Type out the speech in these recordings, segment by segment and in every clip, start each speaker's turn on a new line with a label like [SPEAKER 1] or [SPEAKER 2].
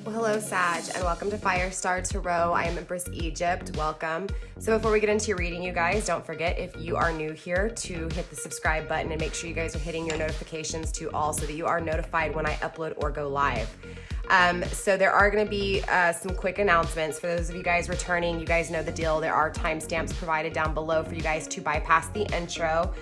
[SPEAKER 1] Well, hello, Sag, and welcome to FireStar Tarot. I am Empress Egypt. Welcome. So before we get into your reading, you guys, don't forget, if you are new here, to hit the subscribe button and make sure you guys are hitting your notifications to all so that you are notified when I upload or go live. So there are going to be some quick announcements. For those of you guys returning, you guys know the deal. There are timestamps provided down below for you guys to bypass the intro.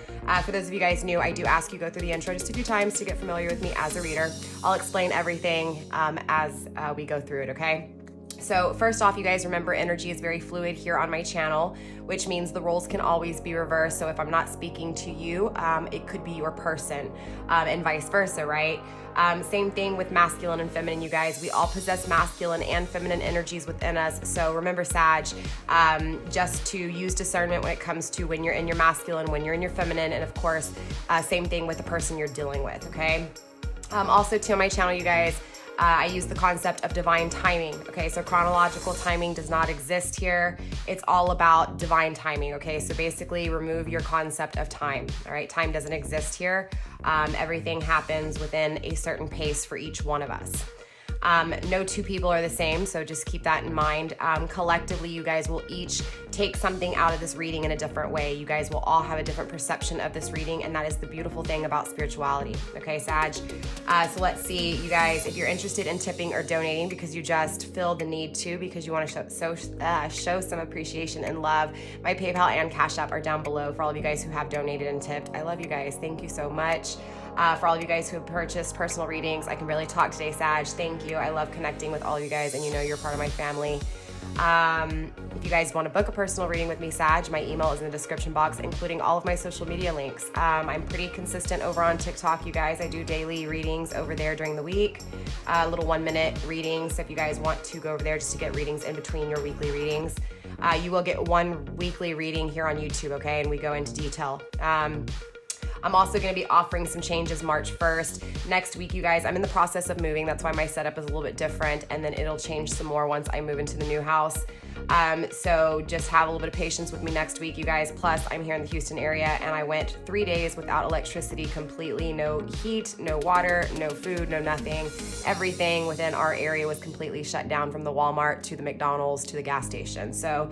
[SPEAKER 1] For those of you guys new, I do ask you go through the intro just a few times to get familiar with me as a reader. I'll explain everything as we go through it, okay? So first off, you guys remember energy is very fluid here on my channel, which means the roles can always be reversed. So if I'm not speaking to you, it could be your person, and vice versa, right? Same thing with masculine and feminine, you guys. We all possess masculine and feminine energies within us. So remember, Sag, just to use discernment when it comes to when you're in your masculine, when you're in your feminine, and of course, same thing with the person you're dealing with, okay? Also, too, on my channel, you guys, I use the concept of divine timing, okay? So chronological timing does not exist here. It's all about divine timing, okay? So basically remove your concept of time, all right? Time doesn't exist here. Everything happens within a certain pace for each one of us. No two people are the same, so just keep that in mind. Collectively, you guys will each take something out of this reading in a different way. You guys will all have a different perception of this reading, and that is the beautiful thing about spirituality. Okay, Sag? So let's see, you guys, if you're interested in tipping or donating because you just feel the need to, because you want to show some appreciation and love, my PayPal and Cash App are down below for all of you guys who have donated and tipped. I love you guys. Thank you so much. For all of you guys who have purchased personal readings, I can barely talk today, Sag. Thank you. I love connecting with all of you guys, and you know you're part of my family. If you guys want to book a personal reading with me, Sag, my email is in the description box, including all of my social media links. I'm pretty consistent over on TikTok, you guys. I do daily readings over there during the week, little 1-minute readings. So if you guys want to go over there just to get readings in between your weekly readings, you will get one weekly reading here on YouTube, okay? And we go into detail. I'm also going to be offering some changes March 1st. Next week, you guys, I'm in the process of moving. That's why my setup is a little bit different, and then it'll change some more once I move into the new house. So just have a little bit of patience with me next week, you guys. Plus, I'm here in the Houston area, and I went 3 days without electricity completely. No heat, no water, no food, no nothing. Everything within our area was completely shut down, from the Walmart to the McDonald's to the gas station. So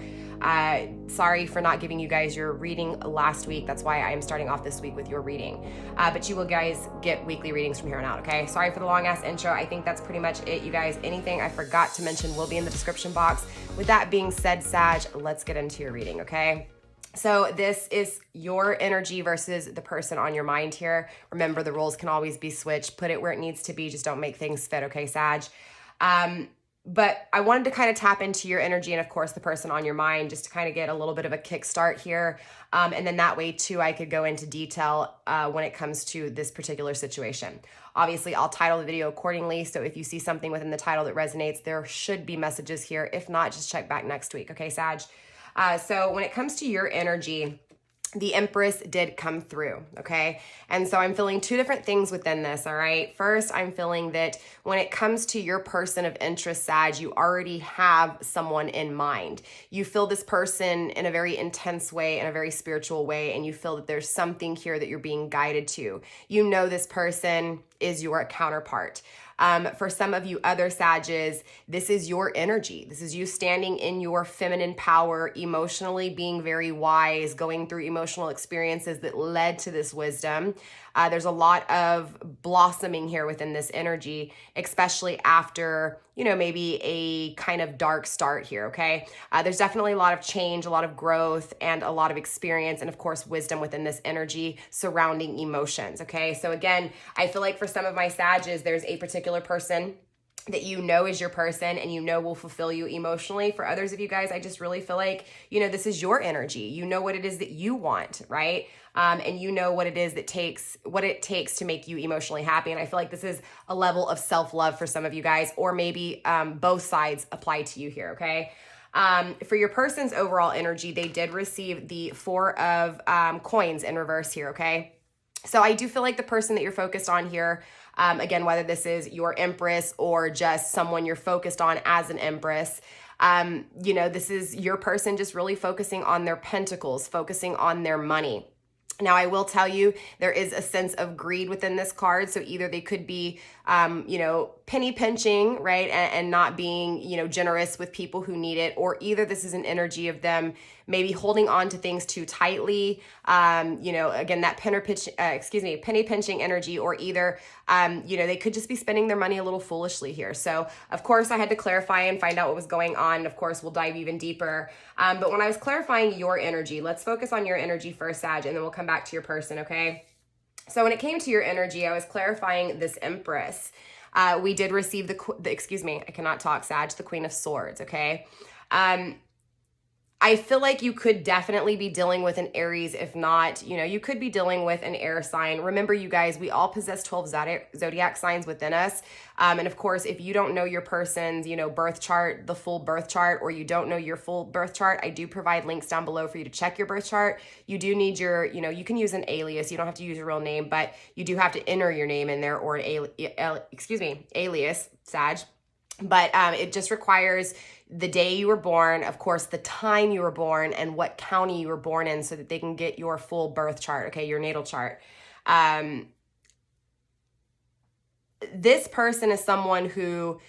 [SPEAKER 1] sorry for not giving you guys your reading last week. That's why I am starting off this week with your reading. But you will guys get weekly readings from here on out, okay? Sorry for the long ass intro. I think that's pretty much it, you guys. Anything I forgot to mention will be in the description box. With that being said, Sag, let's get into your reading, okay? So this is your energy versus the person on your mind here. Remember, the roles can always be switched. Put it where it needs to be. Just don't make things fit, okay, Sag? But I wanted to kind of tap into your energy and, of course, the person on your mind, just to kind of get a little bit of a kickstart here. And then that way, too, I could go into detail when it comes to this particular situation. Obviously, I'll title the video accordingly. So if you see something within the title that resonates, there should be messages here. If not, just check back next week. Okay, Sag? So when it comes to your energy, the Empress did come through, okay? And so I'm feeling two different things within this, all right? First, I'm feeling that when it comes to your person of interest, Sag, you already have someone in mind. You feel this person in a very intense way, in a very spiritual way, and you feel that there's something here that you're being guided to. You know this person is your counterpart. For some of you other Sages, this is your energy. This is you standing in your feminine power, emotionally being very wise, going through emotional experiences that led to this wisdom. There's a lot of blossoming here within this energy, especially after, you know, maybe a kind of dark start here, okay? There's definitely a lot of change, a lot of growth, and a lot of experience, and of course, wisdom within this energy surrounding emotions, okay? So again, I feel like for some of my Sages, there's a particular person that you know is your person and you know will fulfill you emotionally. For others of you guys, I just really feel like, you know, this is your energy. You know what it is that you want, right? And you know what it is that what it takes to make you emotionally happy. And I feel like this is a level of self-love for some of you guys, or maybe both sides apply to you here, okay? For your person's overall energy, they did receive the 4 of coins in reverse here, okay? So I do feel like the person that you're focused on here, again, whether this is your Empress or just someone you're focused on as an Empress, you know, this is your person just really focusing on their pentacles, focusing on their money. Now, I will tell you, there is a sense of greed within this card. So either they could be, you know, penny pinching, right? And not being, you know, generous with people who need it, or either this is an energy of them maybe holding on to things too tightly. You know, again, that penny pinching energy, or either, you know, they could just be spending their money a little foolishly here. So of course I had to clarify and find out what was going on. Of course, we'll dive even deeper. But when I was clarifying your energy, let's focus on your energy first, Sag, and then we'll come back to your person. Okay. So when it came to your energy, I was clarifying this Empress. We did receive I cannot talk, Sag, the Queen of Swords, okay? I feel like you could definitely be dealing with an Aries. If not, you know, you could be dealing with an air sign. Remember, you guys, we all possess 12 zodiac signs within us. And of course, if you don't know your person's, you know, birth chart, the full birth chart, or you don't know your full birth chart, I do provide links down below for you to check your birth chart. You do need your, you know, you can use an alias. You don't have to use your real name, but you do have to enter your name in there, or an alias, Sag. But it just requires the day you were born, of course, the time you were born, and what county you were born in, so that they can get your full birth chart, okay, your natal chart. This person is someone who,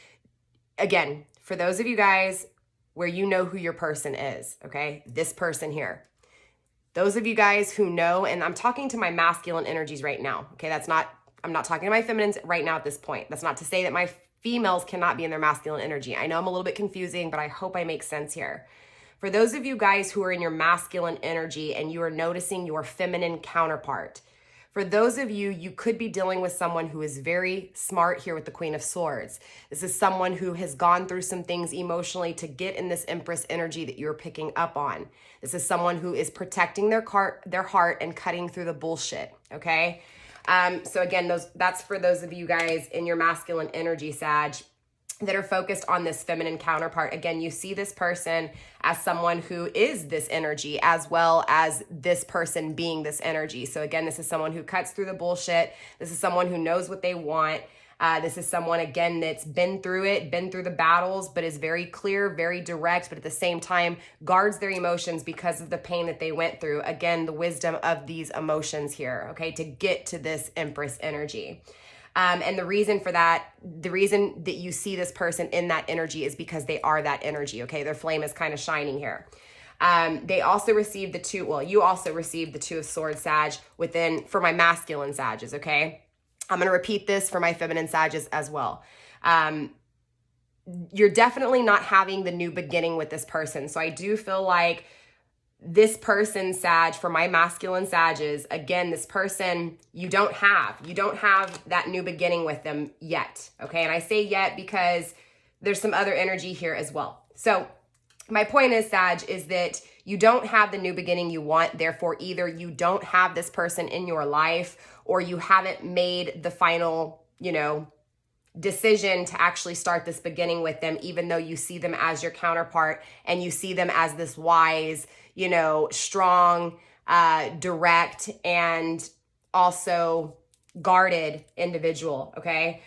[SPEAKER 1] again, for those of you guys where you know who your person is, okay, this person here. Those of you guys who know, and I'm talking to my masculine energies right now, okay, I'm not talking to my feminines right now at this point. That's not to say that my females cannot be in their masculine energy. I know I'm a little bit confusing, but I hope I make sense here. For those of you guys who are in your masculine energy and you are noticing your feminine counterpart, for those of you, you could be dealing with someone who is very smart here with the Queen of Swords. This is someone who has gone through some things emotionally to get in this Empress energy that you're picking up on. This is someone who is protecting their heart and cutting through the bullshit, okay? So again, that's for those of you guys in your masculine energy, Sag, that are focused on this feminine counterpart. Again, you see this person as someone who is this energy, as well as this person being this energy. So again, this is someone who cuts through the bullshit. This is someone who knows what they want. This is someone, again, that's been through the battles, but is very clear, very direct, but at the same time guards their emotions because of the pain that they went through. Again, the wisdom of these emotions here, okay, to get to this Empress energy. And the reason for that, the reason that you see this person in that energy is because they are that energy, okay? Their flame is kind of shining here. They also received you also received the Two of Swords, Sag, for my masculine Sages, okay? I'm going to repeat this for my feminine Sages as well. You're definitely not having the new beginning with this person. So I do feel like this person, Sag, for my masculine Sages, again, this person, you don't have that new beginning with them yet. Okay. And I say yet because there's some other energy here as well. So my point is, Sag, is that you don't have the new beginning you want. Therefore, either you don't have this person in your life, or you haven't made the final, you know, decision to actually start this beginning with them, even though you see them as your counterpart and you see them as this wise, you know, strong, direct, and also guarded individual, okay?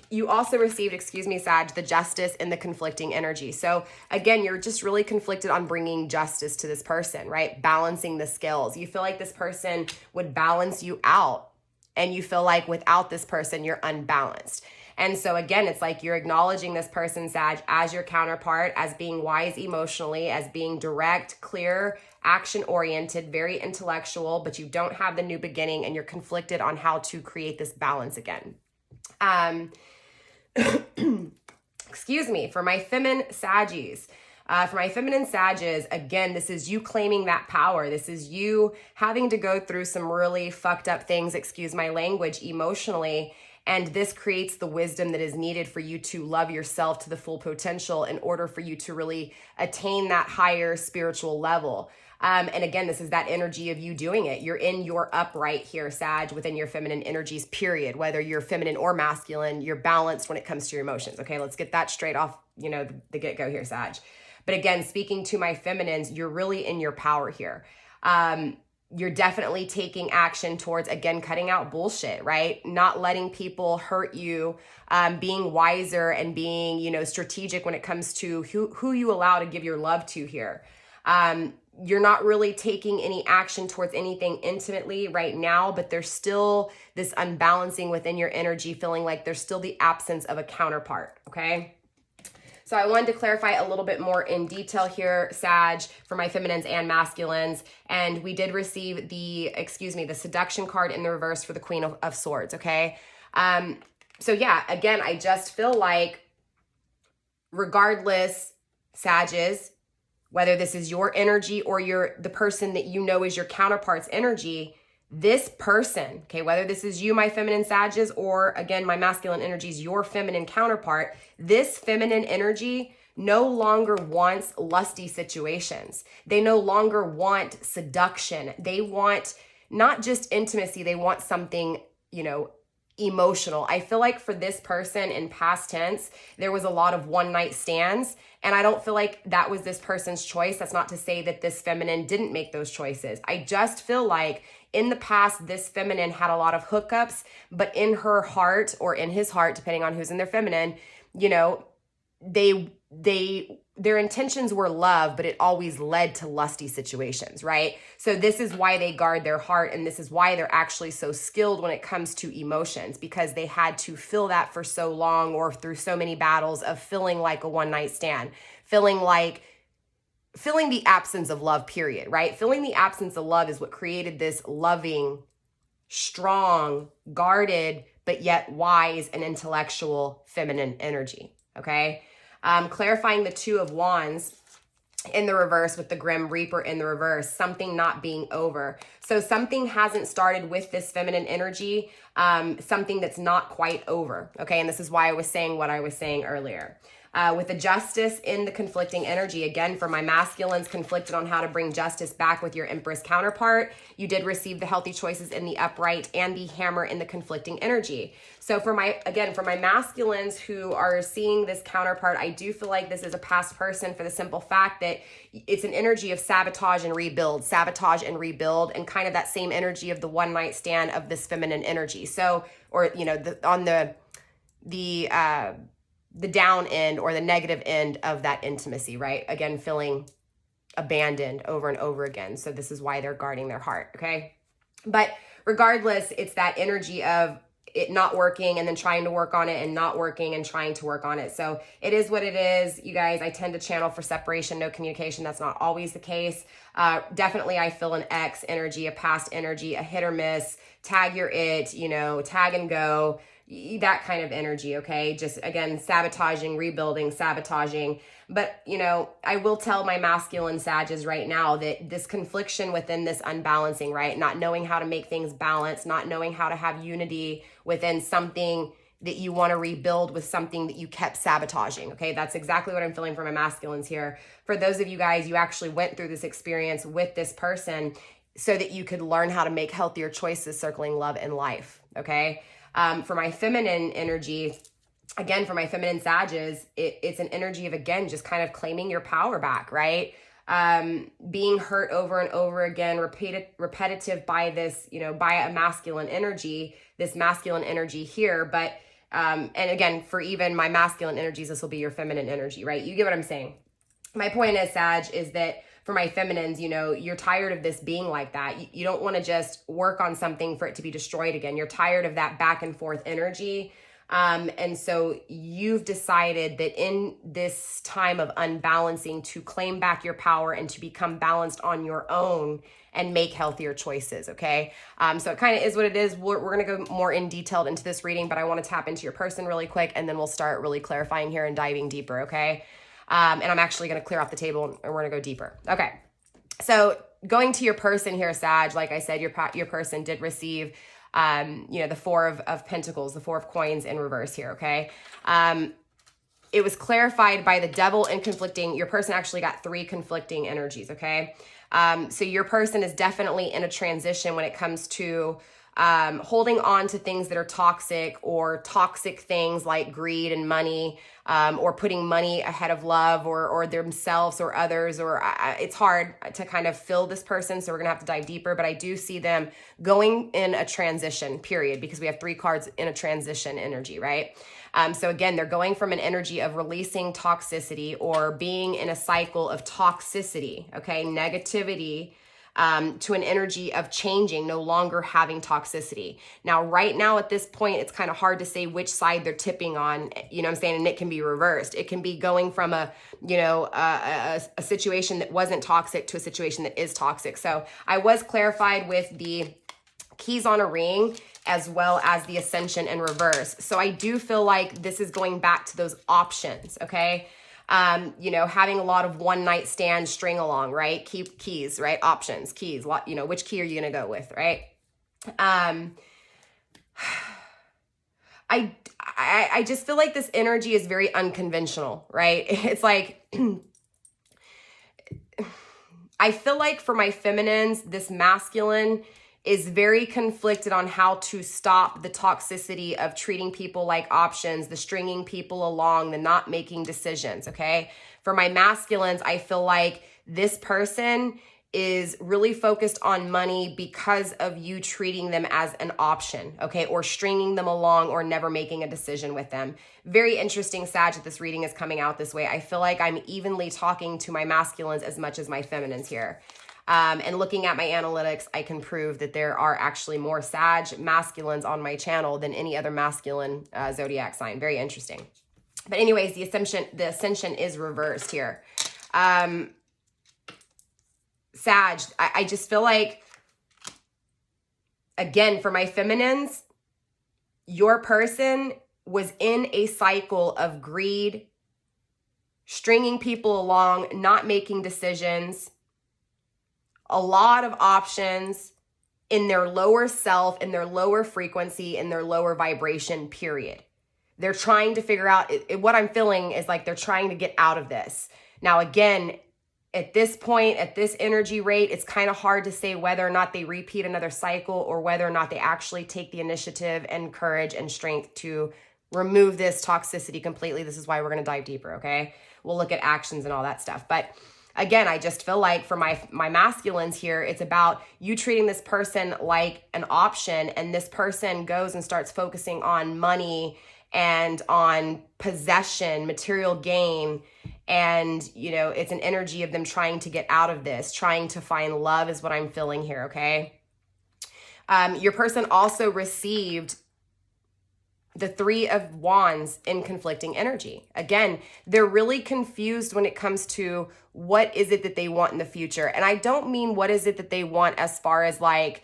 [SPEAKER 1] You also received, Sag, the Justice and the conflicting energy. So again, you're just really conflicted on bringing justice to this person, right? Balancing the scales. You feel like this person would balance you out, and you feel like without this person, you're unbalanced. And so again, it's like you're acknowledging this person, Sag, as your counterpart, as being wise emotionally, as being direct, clear, action-oriented, very intellectual, but you don't have the new beginning, and you're conflicted on how to create this balance again. For my feminine Saggies, again, this is you claiming that power. This is you having to go through some really fucked up things, excuse my language, emotionally. And this creates the wisdom that is needed for you to love yourself to the full potential in order for you to really attain that higher spiritual level. And again, this is that energy of you doing it. You're in your upright here, Sag, within your feminine energies, period. Whether you're feminine or masculine, you're balanced when it comes to your emotions. Okay, let's get that straight off, you know, the get-go here, Sag. But again, speaking to my feminines, you're really in your power here. You're definitely taking action towards, again, cutting out bullshit, right? Not letting people hurt you, being wiser and being, you know, strategic when it comes to who you allow to give your love to here. you're not really taking any action towards anything intimately right now, but there's still this unbalancing within your energy, feeling like there's still the absence of a counterpart, okay? So I wanted to clarify a little bit more in detail here, Sag, for my feminines and masculines. And we did receive the seduction card in the reverse for the Queen of Swords, okay? So yeah, again, I just feel like regardless, Sages, whether this is your energy or the person that you know is your counterpart's energy, this person, okay, whether this is you, my feminine Sages, or again, my masculine energy is your feminine counterpart, this feminine energy no longer wants lusty situations. They no longer want seduction. They want not just intimacy, they want something, emotional. I feel like for this person in past tense, there was a lot of one night stands, and I don't feel like that was this person's choice. That's not to say that this feminine didn't make those choices. I just feel like in the past, this feminine had a lot of hookups, but in her heart or in his heart, depending on who's in their feminine, their intentions were love, but it always led to lusty situations, right? So this is why they guard their heart, and this is why they're actually so skilled when it comes to emotions, because they had to feel that for so long or through so many battles of feeling like a one night stand, feeling the absence of love, period, right? Feeling the absence of love is what created this loving, strong, guarded, but yet wise and intellectual feminine energy, okay? Clarifying the Two of Wands in the reverse with the Grim Reaper in the reverse, something not being over. So something hasn't started with this feminine energy, something that's not quite over, okay? And this is why I was saying what I was saying earlier. With the Justice in the conflicting energy, again, for my masculines conflicted on how to bring justice back with your Empress counterpart, you did receive the Healthy Choices in the upright and the Hammer in the conflicting energy. So for my masculines who are seeing this counterpart, I do feel like this is a past person for the simple fact that it's an energy of sabotage and rebuild, and kind of that same energy of the one night stand of this feminine energy. So, or, on the down end or the negative end of that intimacy, right? Again, feeling abandoned over and over again. So this is why they're guarding their heart, okay? But regardless, it's that energy of it not working and then trying to work on it and not working and trying to work on it. So it is what it is, you guys. I tend to channel for separation, no communication. That's not always the case. Definitely I feel an X energy, a past energy, a hit or miss, tag your it, tag and go, that kind of energy, okay? Just, again, sabotaging, rebuilding, sabotaging. But, I will tell my masculine Sages right now that this confliction within this unbalancing, right? Not knowing how to make things balance, not knowing how to have unity within something that you want to rebuild with something that you kept sabotaging, okay? That's exactly what I'm feeling for my masculines here. For those of you guys, you actually went through this experience with this person so that you could learn how to make healthier choices circling love and life, okay? For my feminine energy, again, for my feminine Sages, it's an energy of, again, just kind of claiming your power back, right? Being hurt over and over again, repetitive by this, by a masculine energy, this masculine energy here. But, and again, for even my masculine energies, this will be your feminine energy, right? You get what I'm saying? My point is, Sag, is that for my feminines, you're tired of this being like that. You don't want to just work on something for it to be destroyed again. You're tired of that back and forth energy. And so you've decided that in this time of unbalancing to claim back your power and to become balanced on your own and make healthier choices, okay? So it kind of is what it is. We're going to go more in detailed into this reading, but I want to tap into your person really quick, and then we'll start really clarifying here and diving deeper, okay? And I'm actually going to clear off the table and we're going to go deeper. Okay. So going to your person here, Sag, like I said, your person did receive, the Four of Pentacles, the Four of Coins in reverse here. Okay. It was clarified by the Devil and conflicting. Your person actually got 3 conflicting energies. Okay. So your person is definitely in a transition when it comes to, holding on to things that are toxic, or toxic things like greed and money, or putting money ahead of love, or themselves or others, or it's hard to kind of fill this person. So we're gonna have to dive deeper, but I do see them going in a transition period, because we have 3 cards in a transition energy, right? So again, they're going from an energy of releasing toxicity, or being in a cycle of toxicity, okay, negativity, to an energy of changing, no longer having toxicity. Now, right now at this point, it's kind of hard to say which side they're tipping on, you know what I'm saying? And it can be reversed. It can be going from a situation that wasn't toxic to a situation that is toxic. So I was clarified with the keys on a ring, as well as the ascension in reverse. So I do feel like this is going back to those options, okay? Having a lot of one night stand string along, right? Keys, right? Options, keys, which key are you going to go with, right? I just feel like this energy is very unconventional, right? It's like, I feel like for my feminines, this masculine is very conflicted on how to stop the toxicity of treating people like options, the stringing people along, the not making decisions, okay? For my masculines, I feel like this person is really focused on money because of you treating them as an option, okay? Or stringing them along, or never making a decision with them. Very interesting, Sag, that this reading is coming out this way. I feel like I'm evenly talking to my masculines as much as my feminines here. And looking at my analytics, I can prove that there are actually more Sag masculines on my channel than any other masculine zodiac sign. Very interesting. But anyways, the ascension is reversed here. Sag, I just feel like, again, for my feminines, your person was in a cycle of greed, stringing people along, not making decisions, a lot of options in their lower self, in their lower frequency, in their lower vibration, period. They're trying to figure out, what I'm feeling is like they're trying to get out of this. Now, again, at this point, at this energy rate, it's kind of hard to say whether or not they repeat another cycle, or whether or not they actually take the initiative and courage and strength to remove this toxicity completely. This is why we're going to dive deeper, okay? We'll look at actions and all that stuff. But again, I just feel like for my masculines here, it's about you treating this person like an option, and this person goes and starts focusing on money and on possession, material gain. And, it's an energy of them trying to get out of this, trying to find love is what I'm feeling here, okay? Your person also received the 3 of Wands in conflicting energy. Again, they're really confused when it comes to what is it that they want in the future. And I don't mean what is it that they want as far as like,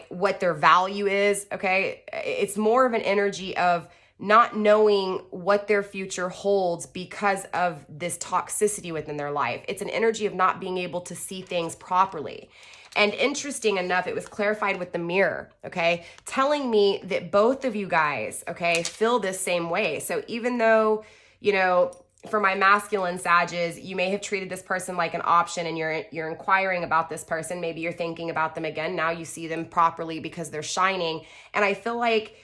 [SPEAKER 1] what their value is, okay? It's more of an energy of not knowing what their future holds because of this toxicity within their life. It's an energy of not being able to see things properly. And interesting enough, it was clarified with the mirror, okay? Telling me that both of you guys, okay, feel this same way. So even though, for my masculine Sages, you may have treated this person like an option, and you're inquiring about this person. Maybe you're thinking about them again. Now you see them properly because they're shining. And I feel like,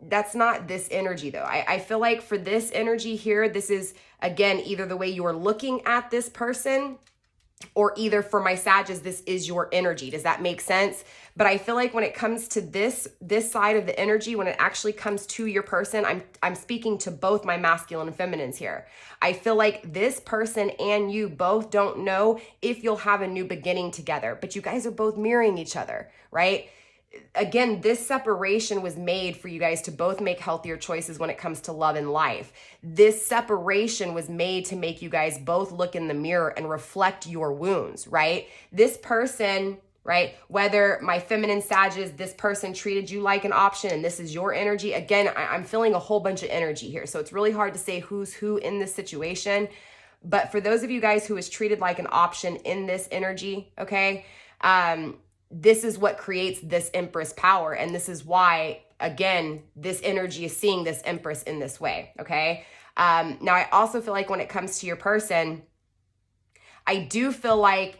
[SPEAKER 1] that's not this energy though. I feel like for this energy here, this is, again, either the way you're looking at this person, or either for my Sages, this is your energy. Does that make sense? But I feel like when it comes to this side of the energy, when it actually comes to your person, I'm speaking to both my masculine and feminines here. I feel like this person and you both don't know if you'll have a new beginning together, but you guys are both mirroring each other, right? Again, this separation was made for you guys to both make healthier choices when it comes to love and life. This separation was made to make you guys both look in the mirror and reflect your wounds, right? This person, right, whether my feminine Sages, this person treated you like an option and this is your energy. Again, I'm feeling a whole bunch of energy here. So it's really hard to say who's who in this situation. But for those of you guys who is treated like an option in this energy, okay, this is what creates this Empress power. And this is why, again, this energy is seeing this Empress in this way, okay? Now, I also feel like when it comes to your person, I do feel like,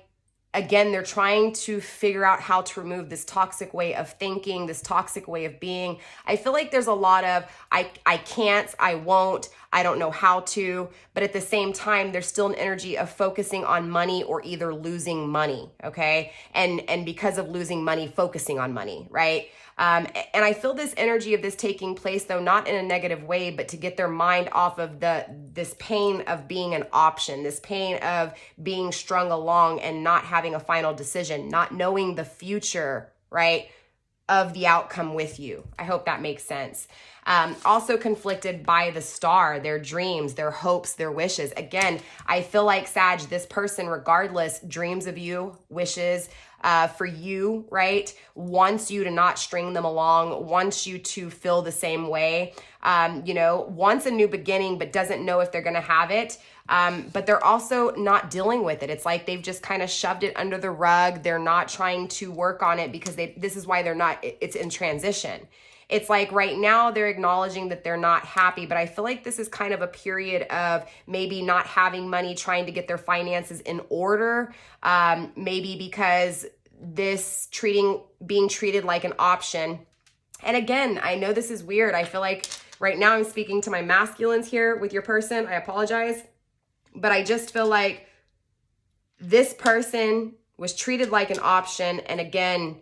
[SPEAKER 1] again, they're trying to figure out how to remove this toxic way of thinking, this toxic way of being. I feel like there's a lot of, I can't, I won't, I don't know how to, but at the same time, there's still an energy of focusing on money or either losing money, okay? And because of losing money, focusing on money, right? And I feel this energy of this taking place, though, not in a negative way, but to get their mind off of this pain of being an option, this pain of being strung along and not having a final decision, not knowing the future, right, of the outcome with you. I hope that makes sense. Also conflicted by the star, their dreams, their hopes, their wishes. Again, I feel like, Sag, this person, regardless, dreams of you, wishes for you, right? Wants you to not string them along, wants you to feel the same way, wants a new beginning, but doesn't know if they're going to have it. But they're also not dealing with it. It's like they've just kind of shoved it under the rug. They're not trying to work on it because this is why it's in transition. It's like right now they're acknowledging that they're not happy, but I feel like this is kind of a period of maybe not having money, trying to get their finances in order. Maybe because being treated like an option. And again, I know this is weird. I feel like right now I'm speaking to my masculines here with your person. I apologize. But I just feel like this person was treated like an option, and again,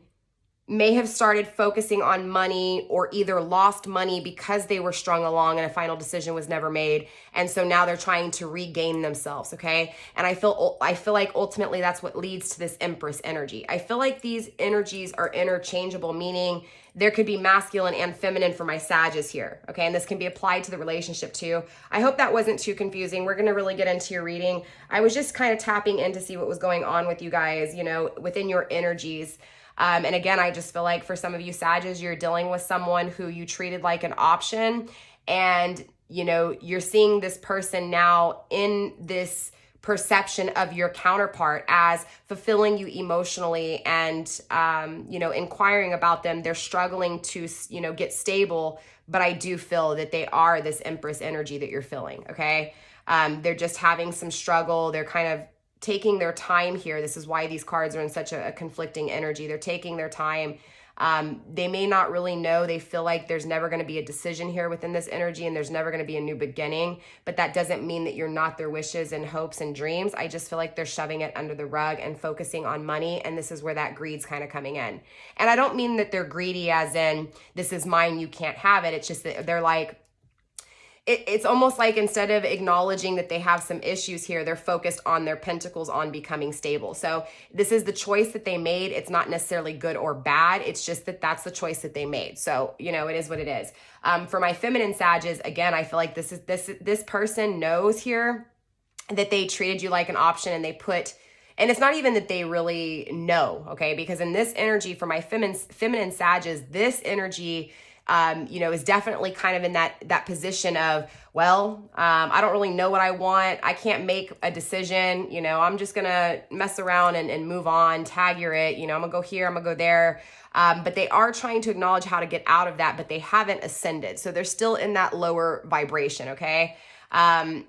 [SPEAKER 1] may have started focusing on money or either lost money because they were strung along and a final decision was never made. And so now they're trying to regain themselves, okay? And I feel like ultimately that's what leads to this Empress energy. I feel like these energies are interchangeable, meaning there could be masculine and feminine for my Sages here, okay? And this can be applied to the relationship too. I hope that wasn't too confusing. We're gonna really get into your reading. I was just kind of tapping in to see what was going on with you guys, within your energies. And again, I just feel like for some of you Sages, you're dealing with someone who you treated like an option, and you're seeing this person now in this perception of your counterpart as fulfilling you emotionally and, inquiring about them. They're struggling to, get stable, but I do feel that they are this Empress energy that you're feeling, okay? They're just having some struggle. They're kind of taking their time here. This is why these cards are in such a conflicting energy. They're taking their time. They may not really know. They feel like there's never going to be a decision here within this energy, and there's never going to be a new beginning, but that doesn't mean that you're not their wishes and hopes and dreams. I just feel like they're shoving it under the rug and focusing on money, and this is where that greed's kind of coming in. And I don't mean that they're greedy as in, this is mine, you can't have it. It's just that they're like, it's almost like instead of acknowledging that they have some issues here, they're focused on their pentacles on becoming stable. So this is the choice that they made. It's not necessarily good or bad. It's just that that's the choice that they made. So, it is what it is. For my feminine Sages, again, I feel like this person knows here that they treated you like an option, and and it's not even that they really know, okay? Because in this energy for my feminine Sages, this energy is definitely kind of in that position of, I don't really know what I want. I can't make a decision. I'm just going to mess around and move on, tag it. I'm going to go here, I'm going to go there. But they are trying to acknowledge how to get out of that, but they haven't ascended. So they're still in that lower vibration. Okay. I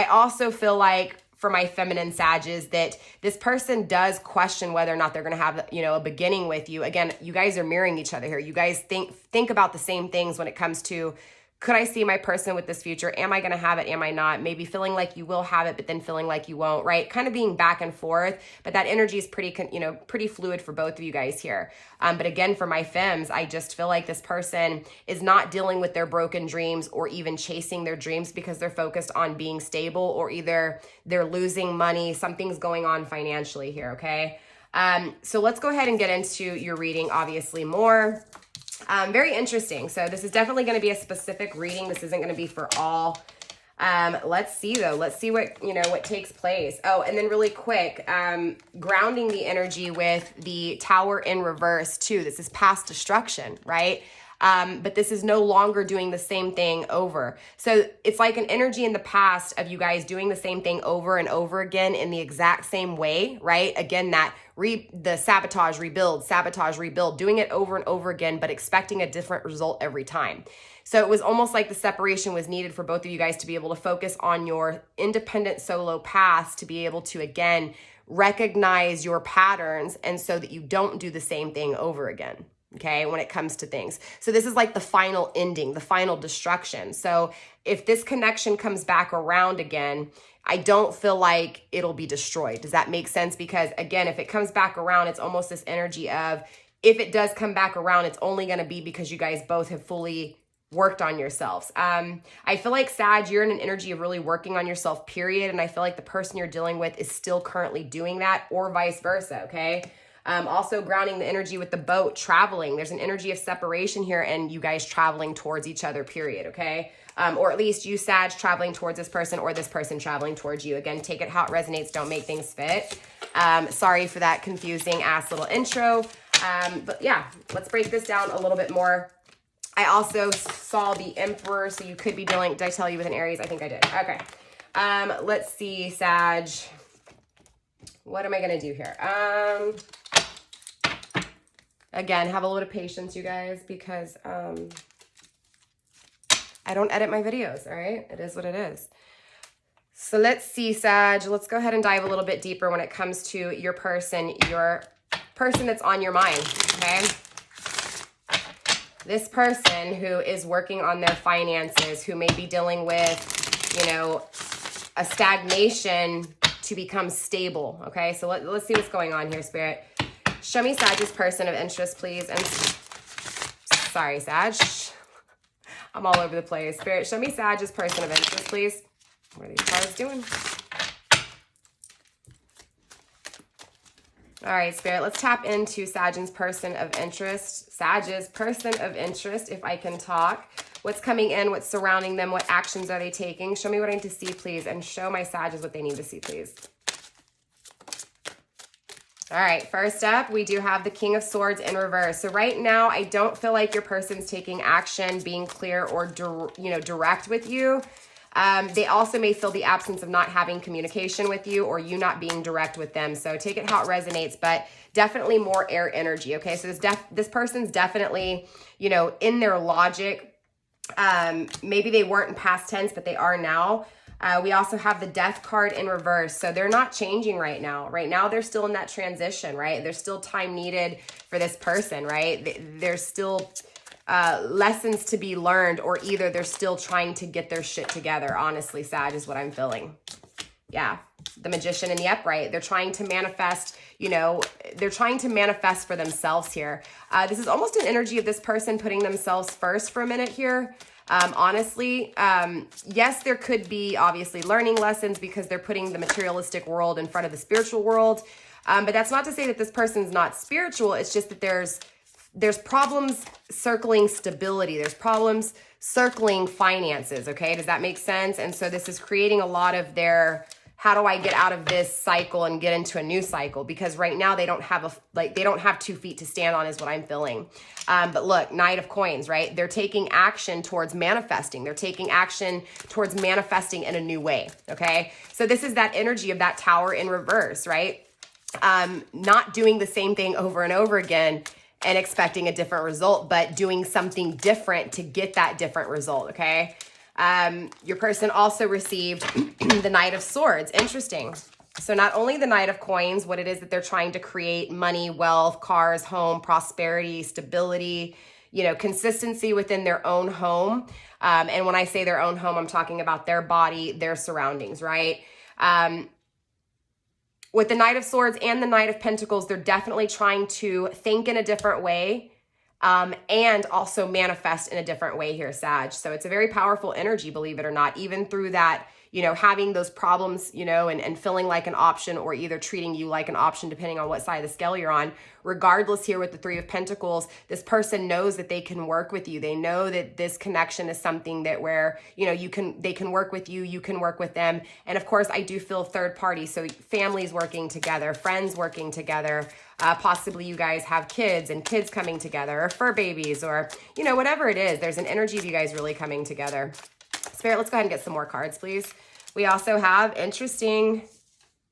[SPEAKER 1] also feel like for my feminine Sages that this person does question whether or not they're going to have, a beginning with you. Again, you guys are mirroring each other here. You guys think about the same things when it comes to, could I see my person with this future? Am I going to have it? Am I not? Maybe feeling like you will have it, but then feeling like you won't, right? Kind of being back and forth, but that energy is pretty fluid for both of you guys here. But again, for my femmes, I just feel like this person is not dealing with their broken dreams or even chasing their dreams because they're focused on being stable, or either they're losing money. Something's going on financially here. Okay. So let's go ahead and get into your reading, obviously more. Very interesting. So this is definitely going to be a specific reading. This isn't going to be for all. Let's see though. Let's see what takes place. Oh, and then really quick, grounding the energy with the Tower in reverse too. This is past destruction, right? But this is no longer doing the same thing over. So it's like an energy in the past of you guys doing the same thing over and over again in the exact same way, right? Again, the sabotage, rebuild, doing it over and over again, but expecting a different result every time. So it was almost like the separation was needed for both of you guys to be able to focus on your independent solo paths, to be able to, again, recognize your patterns and so that you don't do the same thing over again. Okay, when it comes to things. So this is like the final ending, the final destruction. So if this connection comes back around again, I don't feel like it'll be destroyed. Does that make sense? Because again, if it comes back around, it's almost this energy of, if it does come back around, it's only going to be because you guys both have fully worked on yourselves. I feel like, Sag, you're in an energy of really working on yourself, period. And I feel like the person you're dealing with is still currently doing that, or vice versa, okay? Also grounding the energy with the boat, traveling. There's an energy of separation here and you guys traveling towards each other, period, okay? Or at least you, Sag, traveling towards this person or this person traveling towards you. Again, take it how it resonates. Don't make things fit. Sorry for that confusing ass little intro. But yeah, let's break this down a little bit more. I also saw the Emperor, so you could be dealing, did I tell you with an Aries? I think I did. Okay. Let's see, Sag. What am I going to do here? Again, have a little bit of patience, you guys, because I don't edit my videos, all right? It is what it is. So let's see, Sag. Let's go ahead and dive a little bit deeper when it comes to your person that's on your mind, okay? This person who is working on their finances, who may be dealing with, you know, a stagnation to become stable, okay? So let's see what's going on here, Spirit. Show me Sag's person of interest, please. And sorry, Sag. I'm all over the place. Spirit, show me Sag's person of interest, please. What are these cards doing? All right, Spirit, let's tap into Sag's person of interest. Sag's person of interest, if I can talk. What's coming in? What's surrounding them? What actions are they taking? Show me what I need to see, please. And show my Sag's what they need to see, please. All right, first up, we do have the King of Swords in reverse. So right now, I don't feel like your person's taking action, being clear or direct with you. They also may feel the absence of not having communication with you or you not being direct with them. So take it how it resonates, but definitely more air energy, okay? So this person's definitely, you know, in their logic. Maybe they weren't in past tense, but they are now. We also have the Death card in reverse. So they're not changing right now. Right now, they're still in that transition, right? There's still time needed for this person, right? There's still lessons to be learned, or either they're still trying to get their shit together. Honestly, Sag, is what I'm feeling. Yeah, the Magician in the upright. They're trying to manifest, you know, they're trying to manifest for themselves here. This is almost an energy of this person putting themselves first for a minute here. Honestly, yes, there could be obviously learning lessons because they're putting the materialistic world in front of the spiritual world. But that's not to say that this person's not spiritual. It's just that there's problems circling stability. There's problems circling finances. Okay. Does that make sense? And so this is creating a lot of their, how do I get out of this cycle and get into a new cycle? Because right now they don't have they don't have 2 feet to stand on is what I'm feeling. But look, Knight of Coins, right? They're taking action towards manifesting. They're taking action towards manifesting in a new way. Okay. So this is that energy of that Tower in reverse, right? Not doing the same thing over and over again and expecting a different result, but doing something different to get that different result. Okay. Your person also received the Knight of Swords. Interesting. So not only the Knight of Coins, what it is that they're trying to create: money, wealth, cars, home, prosperity, stability, you know, consistency within their own home. And when I say their own home, I'm talking about their body, their surroundings, right? With the Knight of Swords and the Knight of Pentacles, they're definitely trying to think in a different way. And also manifest in a different way here, Sag. So it's a very powerful energy, believe it or not, even through that, you know, having those problems, you know, and feeling like an option, or either treating you like an option, depending on what side of the scale you're on. Regardless, here with the Three of Pentacles, this person knows that they can work with you. They know that this connection is something that where, you know, they can work with you, you can work with them. And of course, I do feel third party. So families working together, friends working together, possibly you guys have kids and kids coming together, or fur babies, or, you know, whatever it is, there's an energy of you guys really coming together. Spirit, let's go ahead and get some more cards, please. We also have, interesting,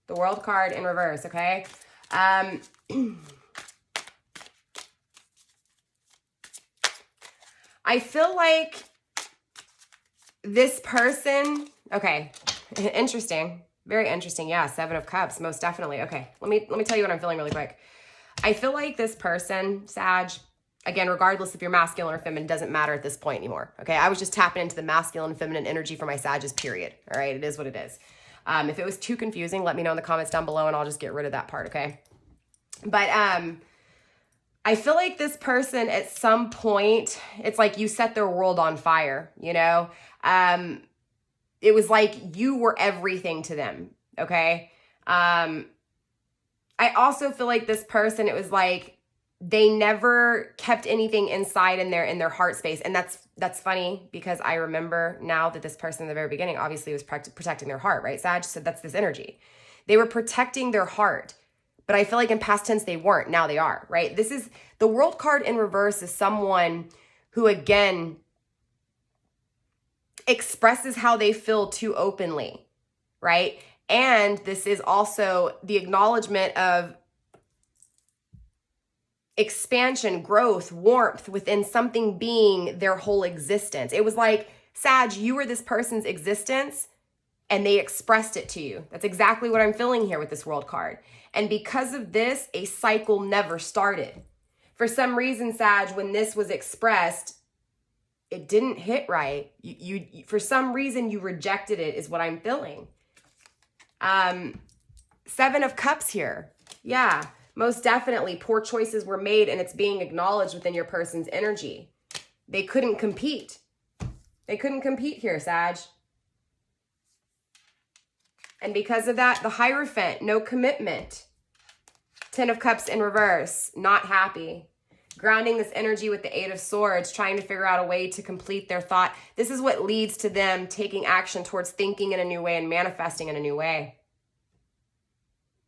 [SPEAKER 1] the World card in reverse, okay? I feel like this person, okay, interesting. Very interesting. Yeah, Seven of Cups, most definitely. Okay, let me tell you what I'm feeling really quick. I feel like this person, Sag, again, regardless if you're masculine or feminine, doesn't matter at this point anymore. Okay, I was just tapping into the masculine and feminine energy for my Sages, period. All right, it is what it is. If it was too confusing, let me know in the comments down below and I'll just get rid of that part, okay? But I feel like this person at some point, it's like you set their world on fire, you know? It was like you were everything to them, okay? I also feel like this person, it was like they never kept anything inside in their heart space. And that's funny because I remember now that this person in the very beginning obviously was protecting their heart, right, Sag? So that's this energy. They were protecting their heart. But I feel like in past tense, they weren't. Now they are, right? This is the World card in reverse is someone who, again, expresses how they feel too openly, right? And this is also the acknowledgement of expansion, growth, warmth within something being their whole existence. It was like, Sag, you were this person's existence and they expressed it to you. That's exactly what I'm feeling here with this World card. And because of this, a cycle never started. For some reason, Sag, when this was expressed, it didn't hit right. You for some reason, you rejected it is what I'm feeling. Seven of Cups here. Yeah, most definitely poor choices were made and it's being acknowledged within your person's energy. They couldn't compete. They couldn't compete here, Sag. And because of that, the Hierophant, no commitment. Ten of Cups in reverse, not happy. Grounding this energy with the Eight of Swords, trying to figure out a way to complete their thought. This is what leads to them taking action towards thinking in a new way and manifesting in a new way.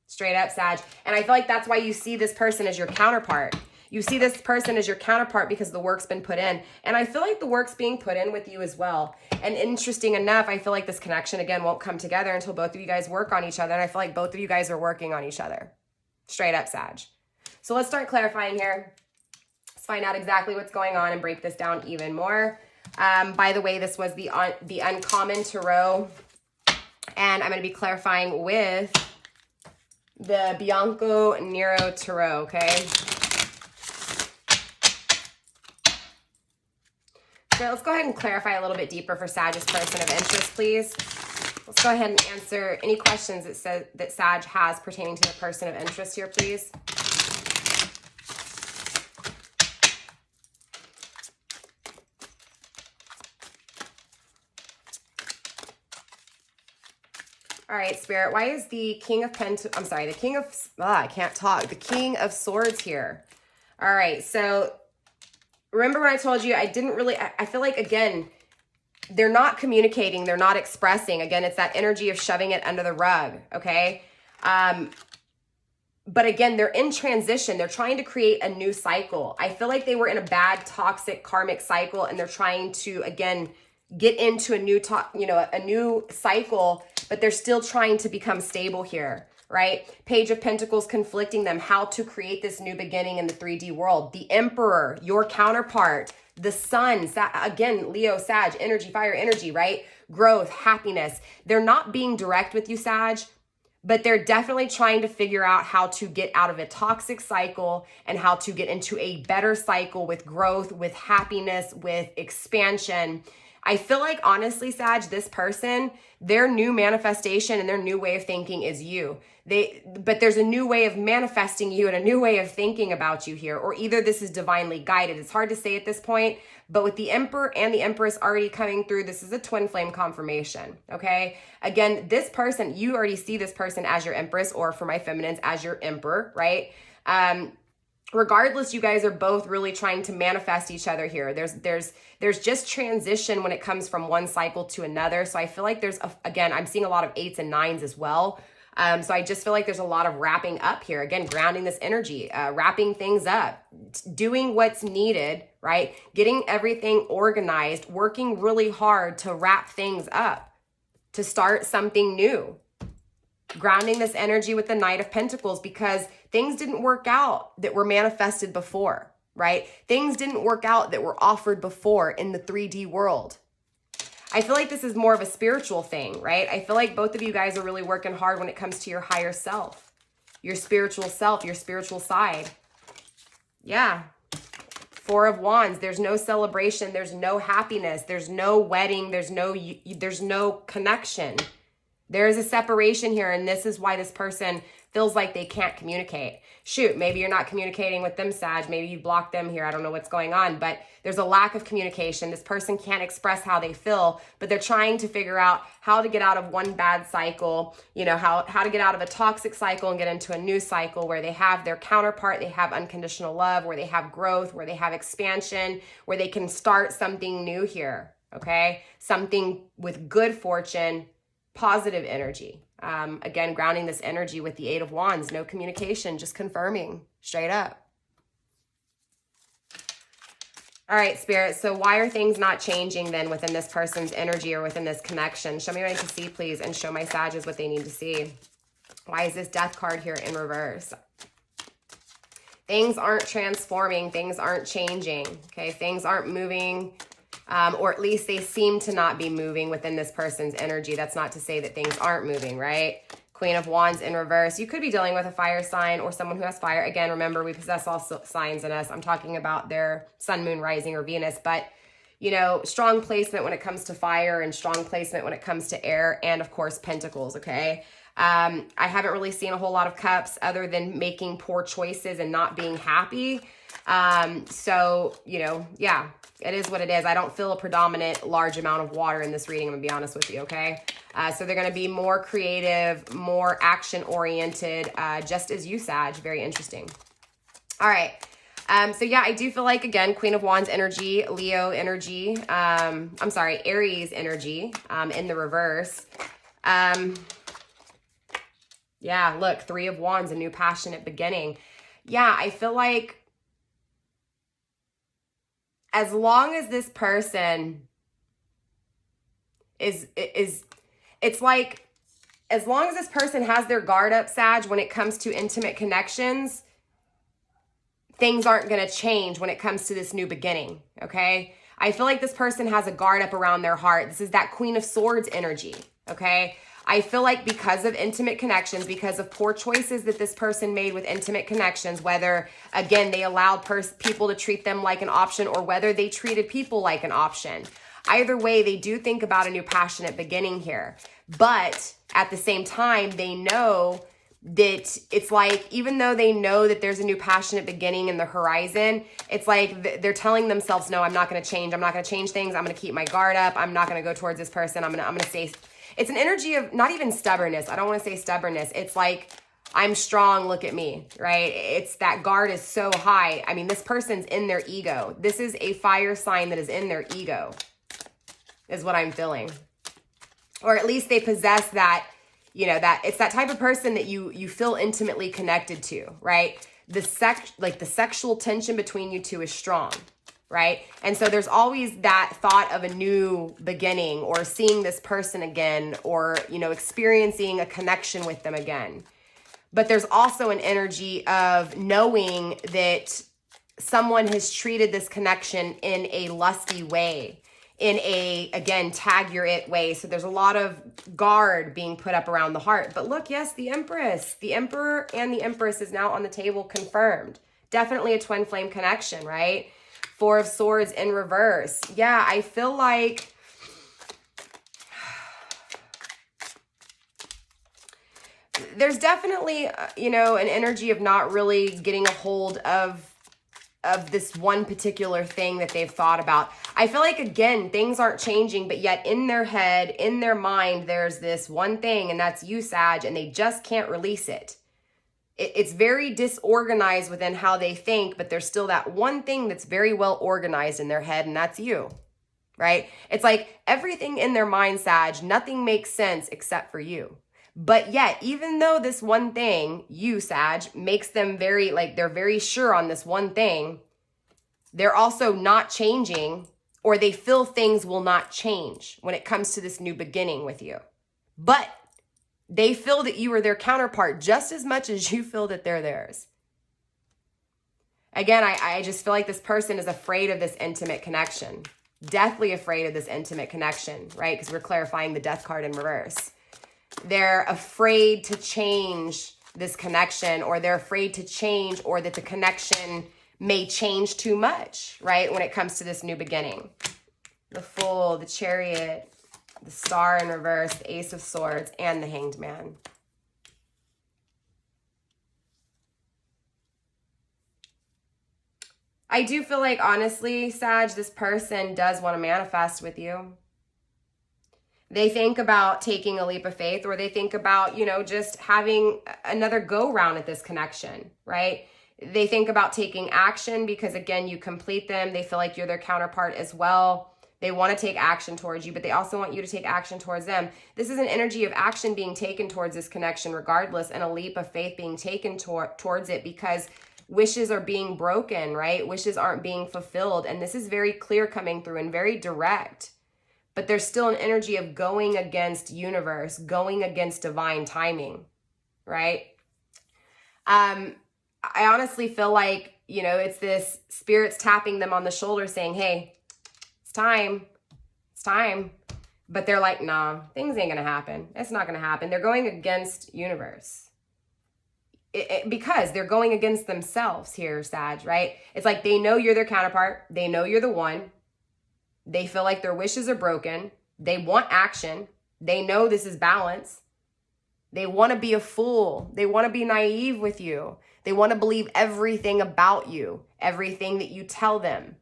[SPEAKER 1] Straight up, Sag. And I feel like that's why you see this person as your counterpart. You see this person as your counterpart because the work's been put in. And I feel like the work's being put in with you as well. And interesting enough, I feel like this connection, again, won't come together until both of you guys work on each other. And I feel like both of you guys are working on each other. Straight up, Sag. So let's start clarifying here. Let's find out exactly what's going on and break this down even more. By the way, this was the Uncommon Tarot. And I'm going to be clarifying with the Bianco Nero Tarot, okay? So let's go ahead and clarify a little bit deeper for Sag's person of interest, please. Let's go ahead and answer any questions that Sag has pertaining to the person of interest here, please. All right, Spirit, why is the King of I can't talk. The King of Swords here. All right, so remember when I told you I feel like, again, they're not communicating, they're not expressing. Again, it's that energy of shoving it under the rug, okay? But again, they're in transition. They're trying to create a new cycle. I feel like they were in a bad, toxic, karmic cycle, and they're trying to, again, get into a new cycle, but they're still trying to become stable here, right? Page of Pentacles conflicting them, how to create this new beginning in the 3D world. The Emperor, your counterpart, the Sun, again, Leo, Sag, energy, fire energy, right? Growth, happiness. They're not being direct with you, Sag, but they're definitely trying to figure out how to get out of a toxic cycle and how to get into a better cycle with growth, with happiness, with expansion. I feel like, honestly, Sag, this person, their new manifestation and their new way of thinking is you. But there's a new way of manifesting you and a new way of thinking about you here, or either this is divinely guided. It's hard to say at this point, but with the Emperor and the Empress already coming through, this is a twin flame confirmation, okay? Again, this person, you already see this person as your Empress, or for my feminines, as your Emperor, right? Regardless, you guys are both really trying to manifest each other here. There's just transition when it comes from one cycle to another. So I feel like again, I'm seeing a lot of 8s and 9s as well. So I just feel like there's a lot of wrapping up here. Again, grounding this energy, wrapping things up, doing what's needed, right? Getting everything organized, working really hard to wrap things up, to start something new. Grounding this energy with the Knight of Pentacles, because things didn't work out that were manifested before, right? Things didn't work out that were offered before in the 3D world. I feel like this is more of a spiritual thing, right? I feel like both of you guys are really working hard when it comes to your higher self, your spiritual side. Yeah. Four of Wands. There's no celebration. There's no happiness. There's no wedding. There's no connection. There is a separation here, and this is why this person feels like they can't communicate. Shoot, maybe you're not communicating with them, Sag. Maybe you blocked them here. I don't know what's going on, but there's a lack of communication. This person can't express how they feel, but they're trying to figure out how to get out of one bad cycle, you know, how to get out of a toxic cycle and get into a new cycle where they have their counterpart, they have unconditional love, where they have growth, where they have expansion, where they can start something new here, okay? Something with good fortune, positive energy. Again, grounding this energy with the Eight of Wands, no communication, just confirming straight up. All right, Spirit, so why are things not changing then within this person's energy or within this connection? Show me what I need to see, please, and show my Sages what they need to see. Why is this Death card here in reverse? Things aren't transforming. Things aren't changing, okay? Things aren't moving, or at least they seem to not be moving within this person's energy. That's not to say that things aren't moving, right? Queen of Wands in reverse. You could be dealing with a fire sign or someone who has fire. Again, remember, we possess all signs in us. I'm talking about their sun, moon, rising, or Venus. But, you know, strong placement when it comes to fire and strong placement when it comes to air and, of course, pentacles, okay? I haven't really seen a whole lot of cups other than making poor choices and not being happy. So, you know, yeah, it is what it is. I don't feel a predominant large amount of water in this reading. I'm gonna be honest with you, okay? So they're gonna be more creative, more action-oriented, just as you, Sag. Very interesting. All right. So yeah, I do feel like, again, Queen of Wands energy, Leo energy, I'm sorry, Aries energy, in the reverse. Yeah, look, Three of Wands, a new passionate beginning. Yeah, I feel like as long as this person it's like, as long as this person has their guard up, Sag, when it comes to intimate connections, things aren't going to change when it comes to this new beginning, okay? I feel like this person has a guard up around their heart. This is that Queen of Swords energy, okay? I feel like because of intimate connections, because of poor choices that this person made with intimate connections, whether, again, they allowed people to treat them like an option or whether they treated people like an option. Either way, they do think about a new passionate beginning here. But at the same time, they know that it's like, even though they know that there's a new passionate beginning in the horizon, it's like they're telling themselves, no, I'm not going to change. I'm not going to change things. I'm going to keep my guard up. I'm not going to go towards this person. I'm going to stay. It's an energy of not even stubbornness. I don't want to say stubbornness. It's like, I'm strong, look at me, right? It's that guard is so high. I mean, this person's in their ego. This is a fire sign that is in their ego, is what I'm feeling. Or at least they possess that, you know, that it's that type of person that you feel intimately connected to, right? The sexual tension between you two is strong. Right? And so there's always that thought of a new beginning or seeing this person again or, you know, experiencing a connection with them again. But there's also an energy of knowing that someone has treated this connection in a lusty way, in a, again, tag your it way. So there's a lot of guard being put up around the heart. But look, yes, the Empress, the Emperor and the Empress is now on the table, confirmed. Definitely a twin flame connection, right? Four of Swords in reverse. Yeah, I feel like there's definitely, you know, an energy of not really getting a hold of this one particular thing that they've thought about. I feel like, again, things aren't changing, but yet in their head, in their mind, there's this one thing, and that's you, Sag, and they just can't release it. It's very disorganized within how they think, but there's still that one thing that's very well organized in their head, and that's you, right? It's like everything in their mind, Sag, nothing makes sense except for you. But yet, even though this one thing, you, Sag, makes them very, like, they're very sure on this one thing, they're also not changing, or they feel things will not change when it comes to this new beginning with you. But they feel that you are their counterpart just as much as you feel that they're theirs. Again, I just feel like this person is afraid of this intimate connection. deathly afraid of this intimate connection, right? Because we're clarifying the death card in reverse. They're afraid to change this connection, or they're afraid to change, or that the connection may change too much, right? When it comes to this new beginning. The Fool, the Chariot, the Star in reverse, the Ace of Swords, and the Hanged Man. I do feel like, honestly, Sag, this person does want to manifest with you. They think about taking a leap of faith, or they think about, you know, just having another go round at this connection, right? They think about taking action because, again, you complete them. They feel like you're their counterpart as well. They want to take action towards you, but they also want you to take action towards them. This is an energy of action being taken towards this connection regardless, and a leap of faith being taken towards it, because wishes are being broken, right? Wishes aren't being fulfilled. And this is very clear coming through and very direct. But there's still an energy of going against universe, going against divine timing, right? I honestly feel like, you know, it's this spirits tapping them on the shoulder saying, hey, it's time. It's time. But they're like, nah, things ain't going to happen. It's not going to happen. They're going against universe. Because they're going against themselves here, Sag, right? It's like they know you're their counterpart. They know you're the one. They feel like their wishes are broken. They want action. They know this is balance. They want to be a fool. They want to be naive with you. They want to believe everything about you, everything that you tell them.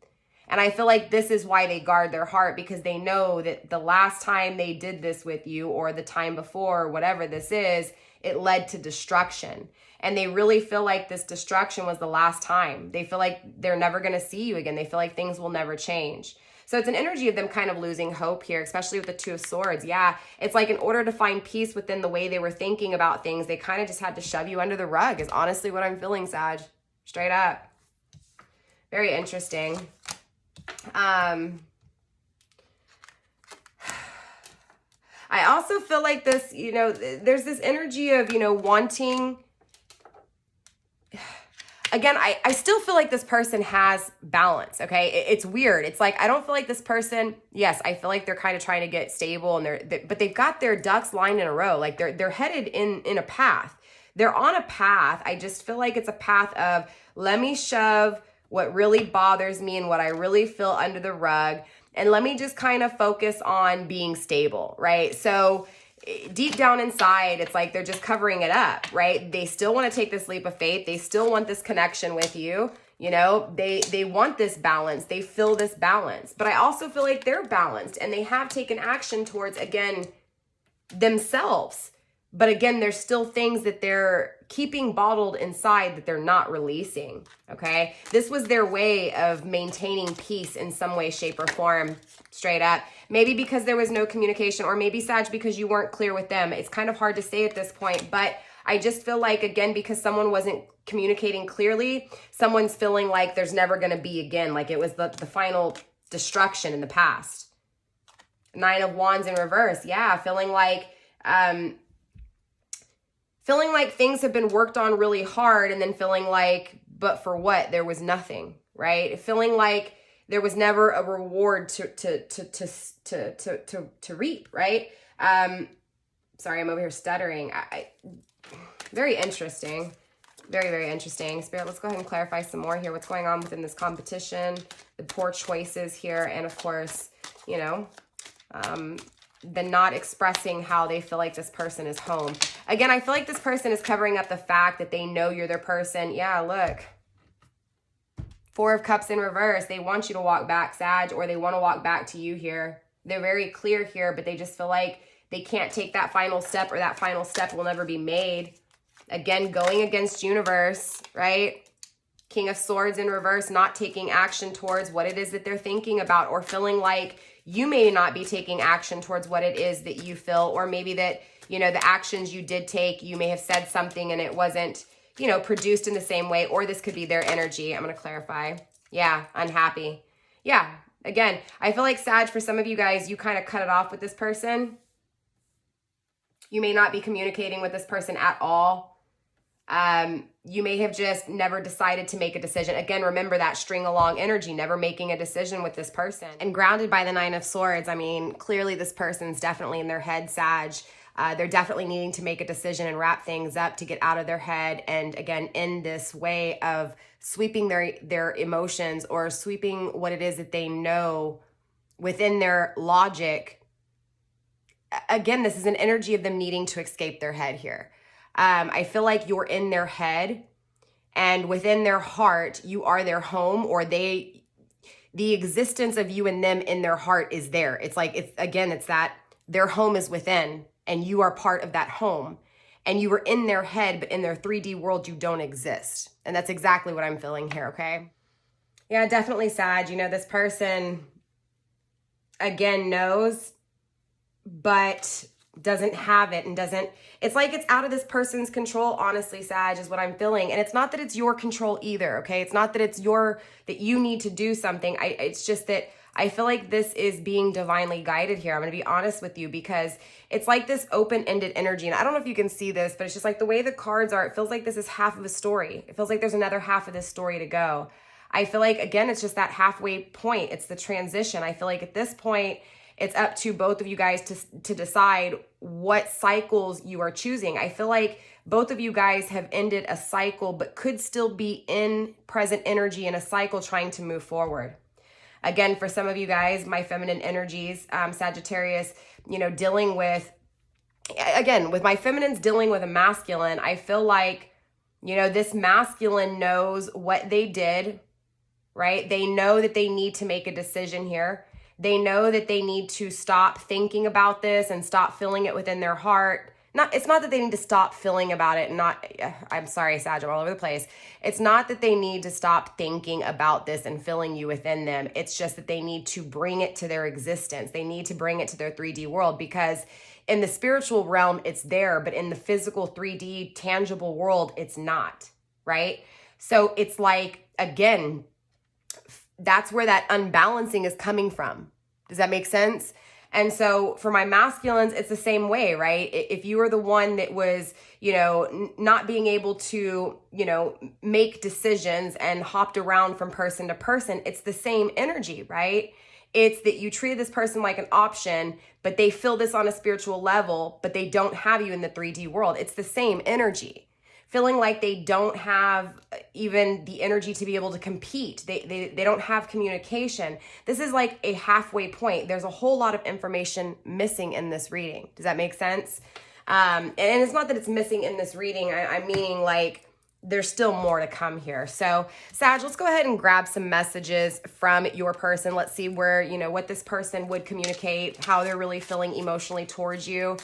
[SPEAKER 1] And I feel like this is why they guard their heart, because they know that the last time they did this with you, or the time before, or whatever this is, it led to destruction. And they really feel like this destruction was the last time. They feel like they're never going to see you again. They feel like things will never change. So it's an energy of them kind of losing hope here, especially with the Two of Swords. Yeah, it's like in order to find peace within the way they were thinking about things, they kind of just had to shove you under the rug, is honestly what I'm feeling, Sag. Straight up. Very interesting. I also feel like this, you know, there's this energy of, you know, wanting... Again, I still feel like this person has balance, okay? It's weird. It's like, I don't feel like this person, yes, I feel like they're kind of trying to get stable, and but they've got their ducks lined in a row. Like they're headed in a path. They're on a path. I just feel like it's a path of, let me shove what really bothers me and what I really feel under the rug, and let me just kind of focus on being stable, right? So deep down inside, it's like they're just covering it up, right? They still want to take this leap of faith. They still want this connection with you. You know, they want this balance. They feel this balance. But I also feel like they're balanced, and they have taken action towards, again, themselves. But again, there's still things that they're keeping bottled inside that they're not releasing, okay? This was their way of maintaining peace in some way, shape, or form, straight up. Maybe because there was no communication, or maybe, Sag, because you weren't clear with them. It's kind of hard to say at this point, but I just feel like, again, because someone wasn't communicating clearly, someone's feeling like there's never going to be again, like it was the final destruction in the past. Nine of Wands in reverse. Yeah, feeling like things have been worked on really hard, and then feeling like, but for what? There was nothing, right? Feeling like there was never a reward to reap, right? Sorry, I'm over here stuttering. Very interesting. Very, very interesting. Spirit, let's go ahead and clarify some more here. What's going on within this competition, the poor choices here, and of course, you know, the not expressing how they feel like this person is home. Again, I feel like this person is covering up the fact that they know you're their person. Yeah, look. Four of Cups in reverse. They want you to walk back, Sag, or they want to walk back to you here. They're very clear here, but they just feel like they can't take that final step, or that final step will never be made. Again, going against universe, right? King of Swords in reverse, not taking action towards what it is that they're thinking about, or feeling like you may not be taking action towards what it is that you feel, or maybe that, you know, the actions you did take, you may have said something and it wasn't, you know, produced in the same way, or this could be their energy. I'm going to clarify. Yeah, unhappy. Yeah, again, I feel like, Sag, for some of you guys, you kind of cut it off with this person. You may not be communicating with this person at all. You may have just never decided to make a decision. Again, remember that string along energy, never making a decision with this person. And grounded by the Nine of Swords, I mean, clearly this person's definitely in their head, Sag. They're definitely needing to make a decision and wrap things up to get out of their head. And again, in this way of sweeping their emotions or sweeping what it is that they know within their logic. Again, this is an energy of them needing to escape their head here. I feel like you're in their head, and within their heart, you are their home, or the existence of you and them in their heart is there. It's like, it's that their home is within, and you are part of that home, and you were in their head, but in their 3D world, you don't exist. And that's exactly what I'm feeling here, okay? Yeah, definitely, Sag. You know, this person, again, knows, but doesn't have it, and it's like it's out of this person's control, honestly, Sag, is what I'm feeling. And it's not that it's your control either, okay? It's not that that you need to do something. It's just that I feel like this is being divinely guided here. I'm going to be honest with you, because it's like this open-ended energy. And I don't know if you can see this, but it's just like the way the cards are, it feels like this is half of a story. It feels like there's another half of this story to go. I feel like, again, it's just that halfway point. It's the transition. I feel like at this point, it's up to both of you guys to decide what cycles you are choosing. I feel like both of you guys have ended a cycle, but could still be in present energy in a cycle trying to move forward. Again, for some of you guys, my feminine energies, Sagittarius, you know, dealing with, again, with my feminines dealing with a masculine, I feel like, you know, this masculine knows what they did, right? They know that they need to make a decision here. They know that they need to stop thinking about this and stop feeling it within their heart. It's not that they need to stop feeling about it. I'm sorry, Sag, I'm all over the place. It's not that they need to stop thinking about this and feeling you within them. It's just that they need to bring it to their existence. They need to bring it to their 3D world, because in the spiritual realm, it's there, but in the physical 3D tangible world, it's not, right? So it's like, again, that's where that unbalancing is coming from. Does that make sense? And so for my masculines, it's the same way, right? If you were the one that was, you know, not being able to, you know, make decisions and hopped around from person to person, it's the same energy, right? It's that you treated this person like an option, but they feel this on a spiritual level, but they don't have you in the 3D world. It's the same energy. Feeling like they don't have even the energy to be able to compete. They don't have communication. This is like a halfway point. There's a whole lot of information missing in this reading. Does that make sense? And it's not that it's missing in this reading. I'm meaning like there's still more to come here. So Sag, let's go ahead and grab some messages from your person. Let's see where, you know, what this person would communicate, how they're really feeling emotionally towards you.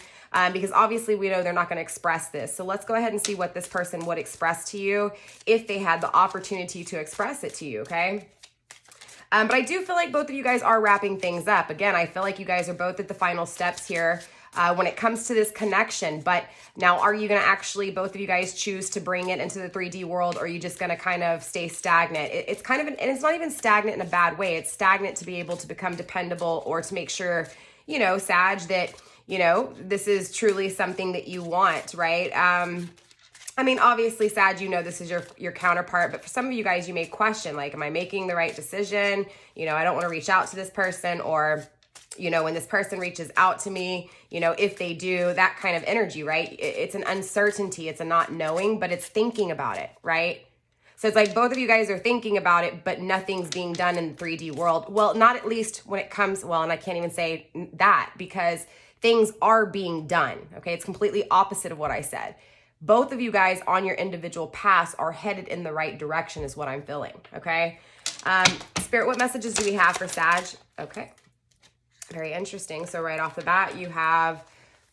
[SPEAKER 1] Because obviously we know they're not going to express this. So let's go ahead and see what this person would express to you if they had the opportunity to express it to you, okay? But I do feel like both of you guys are wrapping things up. Again, I feel like you guys are both at the final steps here when it comes to this connection. But now, are you going to actually, both of you guys, choose to bring it into the 3D world, or are you just going to kind of stay stagnant? It's kind of, and it's not even stagnant in a bad way. It's stagnant to be able to become dependable, or to make sure, you know, Sag, that, you know, this is truly something that you want, right? I mean, obviously, Sag, you know, this is your counterpart, but for some of you guys, you may question, like, am I making the right decision? You know, I don't want to reach out to this person, or, you know, when this person reaches out to me, you know, if they do, that kind of energy, right? It's an uncertainty, it's a not knowing, but it's thinking about it, right? So it's like both of you guys are thinking about it, but nothing's being done in the 3D world. Well, not at least when it comes, well, and I can't even say that, because things are being done, okay? It's completely opposite of what I said. Both of you guys on your individual paths are headed in the right direction is what I'm feeling, okay? Spirit, what messages do we have for Sag? Okay, very interesting. So right off the bat, you have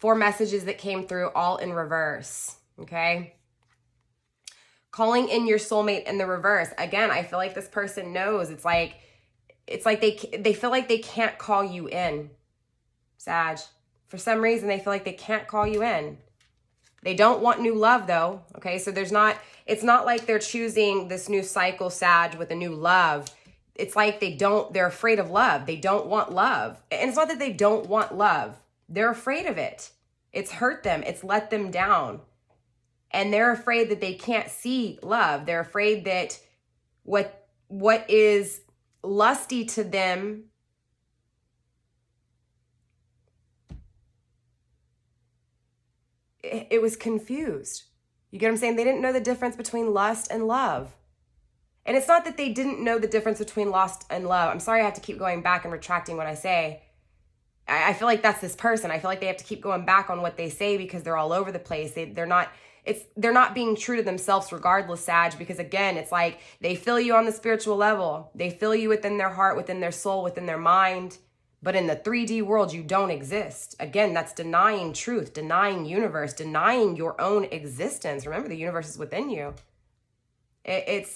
[SPEAKER 1] 4 messages that came through, all in reverse, okay? Calling in your soulmate in the reverse. Again, I feel like this person knows. It's like they feel like they can't call you in, Sag. For some reason, they feel like they can't call you in. They don't want new love though, okay? So it's not like they're choosing this new cycle, Sag, with a new love. It's like they're afraid of love. They don't want love. And it's not that they don't want love. They're afraid of it. It's hurt them. It's let them down. And they're afraid that they can't see love. They're afraid that what is lusty to them it was confused. You get what I'm saying? They didn't know the difference between lust and love. And it's not that they didn't know the difference between lust and love. I'm sorry I have to keep going back and retracting what I say. I feel like that's this person. I feel like they have to keep going back on what they say because they're all over the place. They're not being true to themselves regardless, Sag, because again, it's like they feel you on the spiritual level. They feel you within their heart, within their soul, within their mind. But in the 3D world, you don't exist. Again, that's denying truth, denying universe, denying your own existence. Remember, the universe is within you. They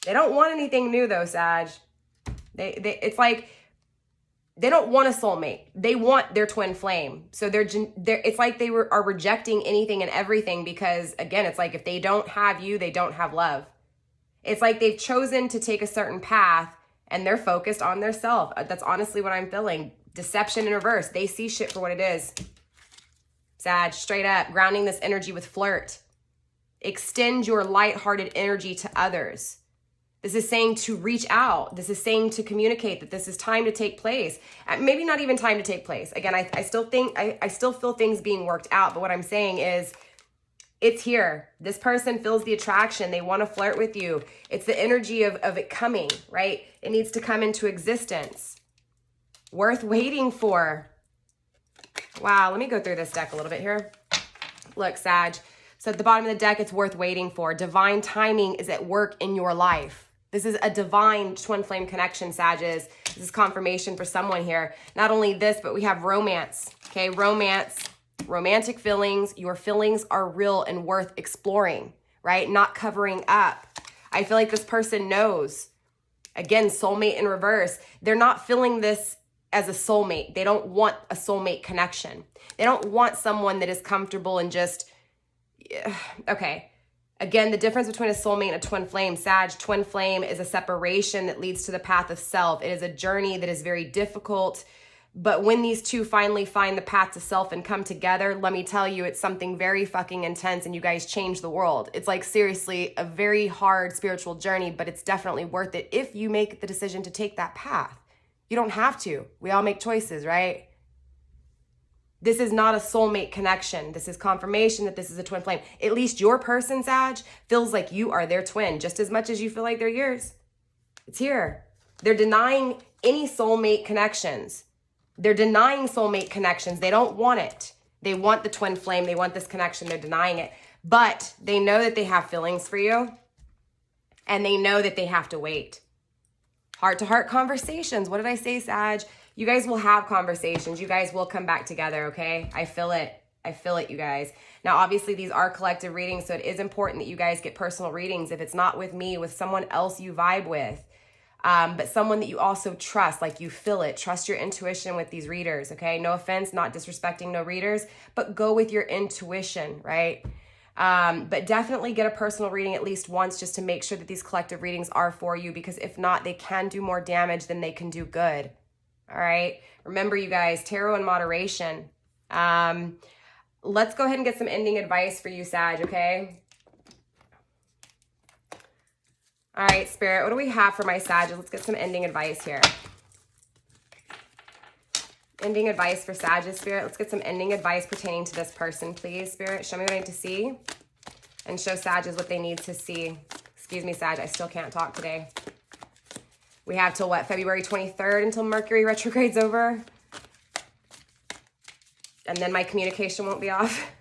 [SPEAKER 1] don't want anything new though, Sag. It's like they don't want a soulmate. They want their twin flame. So it's like they are rejecting anything and everything because, again, it's like if they don't have you, they don't have love. It's like they've chosen to take a certain path and they're focused on their self. That's honestly what I'm feeling. Deception in reverse. They see shit for what it is. Sag, straight up, grounding this energy with flirt. Extend your lighthearted energy to others. This is saying to reach out. This is saying to communicate that this is time to take place. Maybe not even time to take place. Again, I still feel things being worked out, but what I'm saying is it's here. This person feels the attraction. They want to flirt with you. It's the energy of it coming, right? It needs to come into existence. Worth waiting for. Wow, let me go through this deck a little bit here. Look, Sag. So at the bottom of the deck, it's worth waiting for. Divine timing is at work in your life. This is a divine twin flame connection, Sages. This is confirmation for someone here. Not only this, but we have romance. Okay, romance, romantic feelings. Your feelings are real and worth exploring, right? Not covering up. I feel like this person knows. Again, soulmate in reverse. They're not feeling this as a soulmate. They don't want a soulmate connection. They don't want someone that is comfortable and just, okay. Again, the difference between a soulmate and a twin flame. Sag, twin flame is a separation that leads to the path of self. It is a journey that is very difficult. But when these two finally find the path to self and come together, let me tell you, it's something very fucking intense and you guys change the world. It's like seriously a very hard spiritual journey, but it's definitely worth it if you make the decision to take that path. You don't have to. We all make choices, right? This is not a soulmate connection. This is confirmation that this is a twin flame. At least your person, Sag, feels like you are their twin just as much as you feel like they're yours. It's here. They're denying any soulmate connections. They're denying soulmate connections. They don't want it. They want the twin flame. They want this connection. They're denying it. But they know that they have feelings for you. And they know that they have to wait. Heart-to-heart conversations. What did I say, Sag? You guys will have conversations. You guys will come back together, okay? I feel it. I feel it, you guys. Now, obviously, these are collective readings, so it is important that you guys get personal readings. If it's not with me, with someone else you vibe with. But someone that you also trust, like you feel it. Trust your intuition with these readers, okay? No offense, not disrespecting no readers, but go with your intuition, right? But definitely get a personal reading at least once just to make sure that these collective readings are for you, because if not, they can do more damage than they can do good, all right? Remember, you guys, tarot in moderation. Let's go ahead and get some ending advice for you, Sag, okay? All right, Spirit, what do we have for my Sag? Let's get some ending advice here. Ending advice for Sag, Spirit. Let's get some ending advice pertaining to this person, please, Spirit. Show me what I need to see. And show Sag what they need to see. Excuse me, Sag, I still can't talk today. We have till what, February 23rd until Mercury retrograde's over? And then my communication won't be off.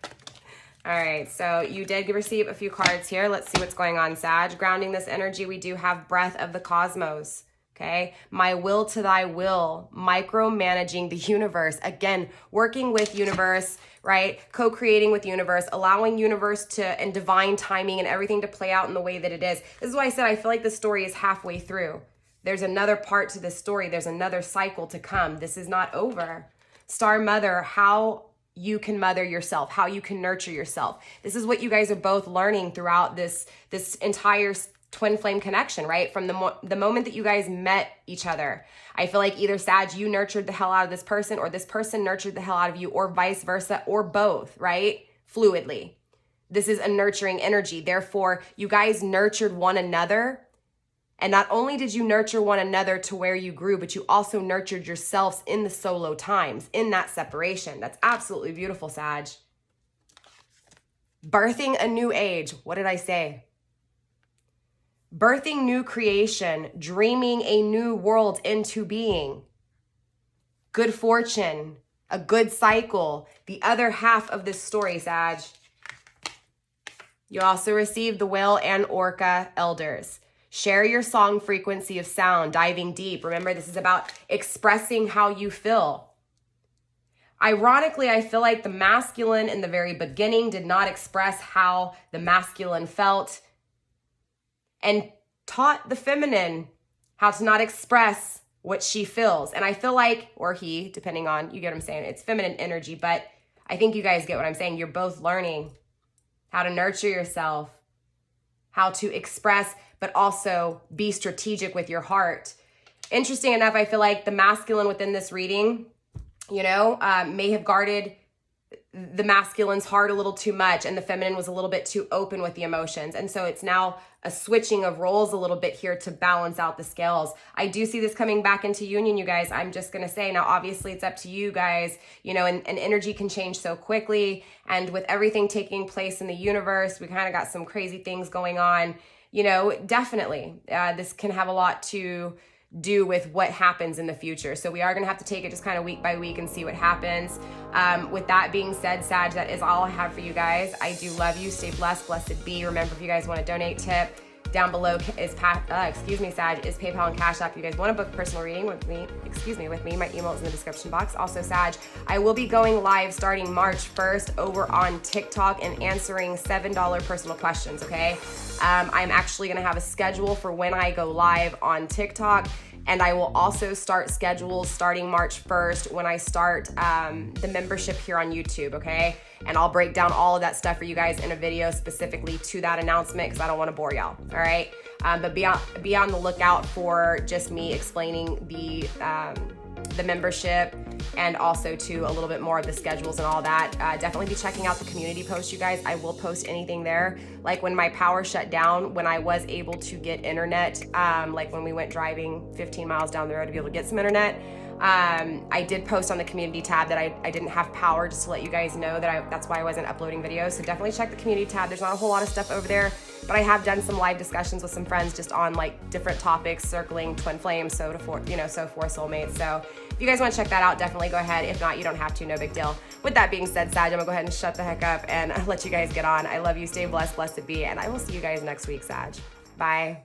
[SPEAKER 1] All right, so you did receive a few cards here. Let's see what's going on, Sag. Grounding this energy, we do have breath of the cosmos, okay? My will to thy will, micromanaging the universe. Again, working with universe, right? Co-creating with universe, allowing universe to, and divine timing and everything to play out in the way that it is. This is why I said I feel like the story is halfway through. There's another part to this story. There's another cycle to come. This is not over. Star Mother, how you can mother yourself, how you can nurture yourself. This is what you guys are both learning throughout this entire twin flame connection, right? From the moment that you guys met each other. I feel like either, Sag, you nurtured the hell out of this person, or this person nurtured the hell out of you, or vice versa, or both, right? fluidly. This is a nurturing energy. Therefore, you guys nurtured one another. And not only did you nurture one another to where you grew, but you also nurtured yourselves in the solo times, in that separation. That's absolutely beautiful, Sag. Birthing a new age. What did I say? Birthing new creation, dreaming a new world into being. Good fortune, a good cycle. The other half of this story, Sag. You also received the Whale and Orca elders. Share your song frequency of sound, diving deep. Remember, this is about expressing how you feel. Ironically, I feel like the masculine in the very beginning did not express how the masculine felt and taught the feminine how to not express what she feels. And I feel like, or he, depending on, you get what I'm saying, it's feminine energy, but I think you guys get what I'm saying. You're both learning how to nurture yourself, how to express, but also be strategic with your heart. Interesting enough, I feel like the masculine within this reading, may have guarded the masculine's heart a little too much, and the feminine was a little bit too open with the emotions. And so it's now a switching of roles a little bit here to balance out the scales. I do see this coming back into union, you guys. I'm just going to say, now, obviously it's up to you guys, and energy can change so quickly. And with everything taking place in the universe, we kind of got some crazy things going on. Definitely, this can have a lot to do with what happens in the future. So we are going to have to take it just kind of week by week and see what happens. With that being said, Sag, that is all I have for you guys. I do love you. Stay blessed. Blessed be. Remember, if you guys want to donate, tip, down below is Sag, is PayPal and Cash App. If you guys want to book a personal reading with me, my email is in the description box. Also, Sag, I will be going live starting March 1st over on TikTok and answering $7 personal questions, okay? I'm actually going to have a schedule for when I go live on TikTok, and I will also start schedules starting March 1st when I start the membership here on YouTube, okay? And I'll break down all of that stuff for you guys in a video specifically to that announcement because I don't want to bore y'all, all right? But be on the lookout for just me explaining the membership and also to a little bit more of the schedules and all that. Definitely be checking out the community post, you guys. I will post anything there. Like when my power shut down, when I was able to get internet, like when we went driving 15 miles down the road to be able to get some internet, I did post on the community tab that I didn't have power, just to let you guys know that that's why I wasn't uploading videos. So definitely check the community tab. There's not a whole lot of stuff over there, but I have done some live discussions with some friends just on like different topics circling twin flames, so forth soulmates. So if you guys want to check that out, definitely go ahead. If not, you don't have to, no big deal. With that being said, Sag, I'm gonna go ahead and shut the heck up and let you guys get on. I love you, stay blessed, blessed be, and I will see you guys next week, Sag. Bye.